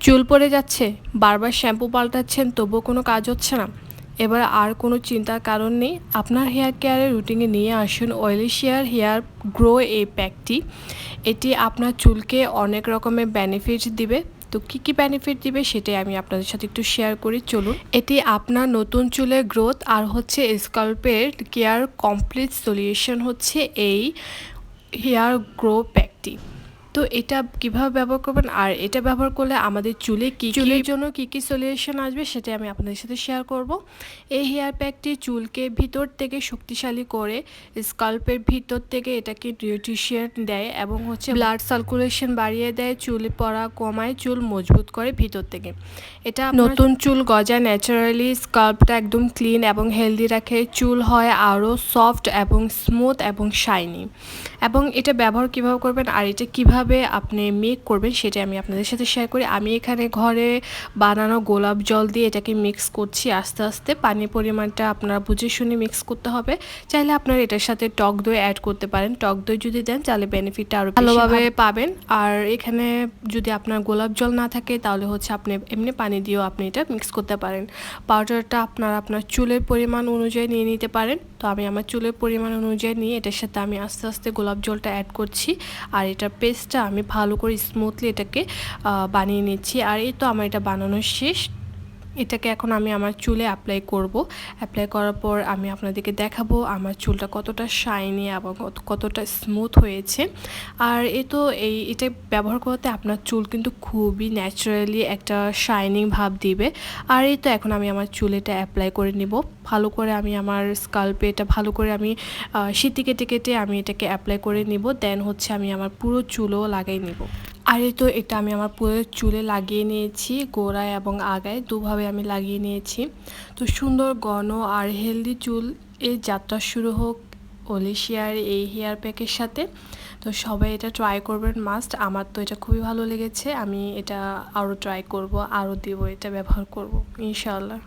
চুল পড়ে যাচ্ছে, বারবার শ্যাম্পু পাল্টাচ্ছেন তবুও কোনো কাজ হচ্ছে না। এবার আর কোনো চিন্তার কারণ নেই, আপনার হেয়ার কেয়ারের রুটিনে নিয়ে আসুন অয়েলিশিয়ার হেয়ার গ্রো এই প্যাকটি। এটি আপনার চুলকে অনেক রকমের বেনিফিট দিবে। তো কী কী বেনিফিট দিবে সেটাই আমি আপনাদের সাথে একটু শেয়ার করি, চলুন। এটি আপনার নতুন চুলের গ্রোথ আর হচ্ছে স্কাল্পের কেয়ার কমপ্লিট সলিউশন হচ্ছে এই হেয়ার গ্রো প্যাকটি। তো এটা কিভাবে ব্যবহার করবেন আর এটা ব্যবহার করলে আমাদের চুলের জন্য কী কী সলিউশন আসবে সেটাই আমি আপনাদের সাথে শেয়ার করব। এই হেয়ার প্যাকটি চুলকে ভিতর থেকে শক্তিশালী করে, স্কাল্পের ভিতর থেকে এটাকে নিউট্রিশন দেয় এবং হচ্ছে ব্লাড সার্কুলেশন বাড়িয়ে দেয়, চুল পড়া কমায়, চুল মজবুত করে ভিতর থেকে। এটা নতুন চুল গজায় ন্যাচারালি, স্কাল্পটা একদম ক্লিন এবং হেলদি রাখে, চুল হয় আরও সফট এবং স্মুথ এবং শাইনি। এবং এটা ব্যবহার কীভাবে করবেন আর এটা কীভাবে আপনি মেক করবেন সেটা আমি আপনাদের সাথে শেয়ার করি। আমি এখানে ঘরে বানানো গোলাপ জল দিয়ে এটাকে মিক্স করছি আস্তে আস্তে। পানির পরিমাণটা আপনারা বুঝে শুনে মিক্স করতে হবে। চাইলে আপনারা এটার সাথে টক দই অ্যাড করতে পারেন, টক দই যদি দেন তাহলে বেনিফিটটা আরও ভালোভাবে পাবেন। আর এখানে যদি আপনার গোলাপ জল না থাকে তাহলে হচ্ছে আপনি এমনি পানি দিয়েও আপনি এটা মিক্স করতে পারেন। পাউডারটা আপনারা আপনার চুলের পরিমাণ অনুযায়ী নিয়ে নিতে পারেন। তো আমি আমার চুলের পরিমাণ অনুযায়ী নিয়ে এটার সাথে আমি আস্তে আস্তে গোলাপ জলটা অ্যাড করছি। আর এটার পেস্টটা আমি ভালো করে স্মুথলি এটাকে বানিয়ে নিচ্ছি। আর এই তো আমার এটা বানানো শেষ। এটাকে এখন আমি আমার চুলে অ্যাপ্লাই করব। অ্যাপ্লাই করার পর আমি আপনাদেরকে দেখাবো আমার চুলটা কতটা শাইনি এবং কতটা স্মুথ হয়েছে। আর এটা ব্যবহার করতে আপনার চুল কিন্তু খুবই ন্যাচারালি একটা শাইনিং ভাব দিবে। আর এই তো এখন আমি আমার চুলে এটা অ্যাপ্লাই করে নিব ভালো করে। আমি আমার স্কাল্পে এটা ভালো করে আমি সিটি কেটে কেটে আমি এটাকে অ্যাপ্লাই করে নিব। দেন হচ্ছে আমি আমার পুরো চুলও লাগাই নিব। আর এই তো এটা আমি আমার পুরো চুলে লাগিয়ে নিয়েছি, গোড়ায় এবং আগায় দুভাবে আমি লাগিয়ে নিয়েছি। তো সুন্দর ঘন আর হেলদি চুল এই যাত্রা শুরু হোক অয়েলিশিয়ার এই হেয়ার প্যাকের সাথে। তো সবাই এটা ট্রাই করবেন মাস্ট। আমার তো এটা খুবই ভালো লেগেছে, আমি এটা আরও ট্রাই করব, আরও দেবো, এটা ব্যবহার করব ইনশাআল্লাহ।